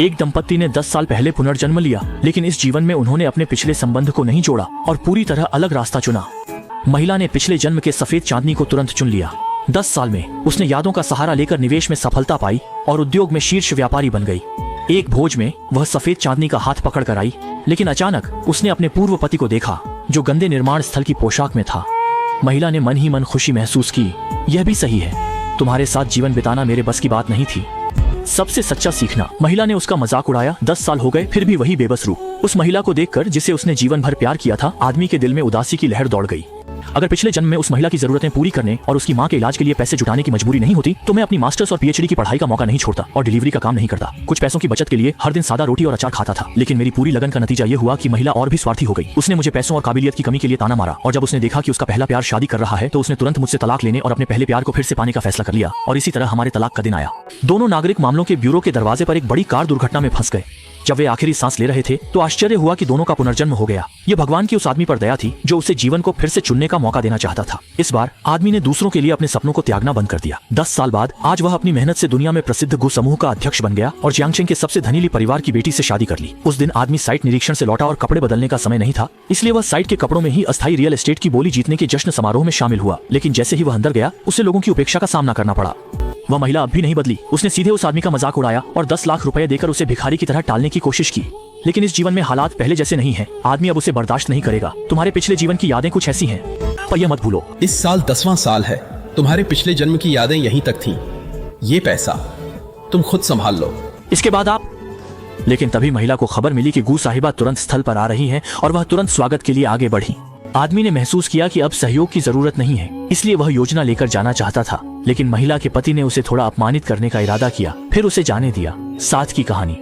एक दंपत्ति ने 10 साल पहले पुनर्जन्म लिया, लेकिन इस जीवन में उन्होंने अपने पिछले संबंध को नहीं जोड़ा और पूरी तरह अलग रास्ता चुना। महिला ने पिछले जन्म के सफेद चांदनी को तुरंत चुन लिया। 10 साल में उसने यादों का सहारा लेकर निवेश में सफलता पाई और उद्योग में शीर्ष व्यापारी बन गई। एक भोज में वह सफेद चांदनी का हाथ पकड़ कर आई, लेकिन अचानक उसने अपने पूर्व पति को देखा जो गंदे निर्माण स्थल की पोशाक में था। महिला ने मन ही मन खुशी महसूस की। यह भी सही है, तुम्हारे साथ जीवन बिताना मेरे बस की बात नहीं थी। सबसे सच्चा सीखना। महिला ने उसका मजाक उड़ाया। 10 साल हो गए फिर भी वही बेबस रूप। उस महिला को देखकर जिसे उसने जीवन भर प्यार किया था, आदमी के दिल में उदासी की लहर दौड़ गई। अगर पिछले जन्म में उस महिला की जरूरतें पूरी करने और उसकी माँ के इलाज के लिए पैसे जुटाने की मजबूरी नहीं होती तो मैं अपनी मास्टर्स और पीएचडी की पढ़ाई का मौका नहीं छोड़ता और डिलीवरी का काम नहीं करता। कुछ पैसों की बचत के लिए हर दिन सादा रोटी और अचार खाता था, लेकिन मेरी पूरी लगन का नतीजा ये हुआ कि महिला और भी स्वार्थी हो गई। उसने मुझे पैसों और काबिलियत की कमी के लिए ताना मारा और जब उसने देखा कि उसका पहला प्यार शादी कर रहा है तो उसने तुरंत मुझसे तलाक लेने और अपने पहले प्यार को फिर से पाने का फैसला कर लिया और इसी तरह हमारे तलाक का दिन आया। दोनों नागरिक मामलों के ब्यूरो के दरवाजे पर एक बड़ी कार दुर्घटना में फंस गए। जब वे आखिरी सांस ले रहे थे तो आश्चर्य हुआ कि दोनों का पुनर्जन्म हो गया। ये भगवान की उस आदमी पर दया थी जो उसे जीवन को फिर से चुनने का मौका देना चाहता था। इस बार आदमी ने दूसरों के लिए अपने सपनों को त्यागना बंद कर दिया। 10 साल बाद आज वह अपनी मेहनत से दुनिया में प्रसिद्ध गु समूह का अध्यक्ष बन गया और जियांगशेन के सबसे धनीली परिवार की बेटी से शादी कर ली। उस दिन आदमी साइट निरीक्षण से लौटा और कपड़े बदलने का समय नहीं था, इसलिए वह साइट के कपड़ों में ही अस्थायी रियल एस्टेट की बोली जीतने के जश्न समारोह में शामिल हुआ। लेकिन जैसे ही वह अंदर गया उसे लोगों की उपेक्षा का सामना करना पड़ा। वह महिला अब भी नहीं बदली। उसने सीधे उस आदमी का मजाक उड़ाया और 10 लाख रुपए देकर उसे भिखारी की तरह टालने की कोशिश की। लेकिन इस जीवन में हालात पहले जैसे नहीं हैं। आदमी अब उसे बर्दाश्त नहीं करेगा। तुम्हारे पिछले जीवन की यादें कुछ ऐसी हैं, पर यह मत भूलो इस साल 10वां साल है। तुम्हारे पिछले जन्म की यादें यहीं तक थीं। ये पैसा तुम खुद संभाल लो। इसके बाद आप। लेकिन तभी महिला को खबर मिली कि गू साहिबा तुरंत स्थल पर आ रही हैं और वह तुरंत स्वागत के लिए आगे बढ़ी। आदमी ने महसूस किया कि अब सहयोग की जरूरत नहीं है, इसलिए वह योजना लेकर जाना चाहता था, लेकिन महिला के पति ने उसे थोड़ा अपमानित करने का इरादा किया, फिर उसे जाने दिया। साथ की कहानी।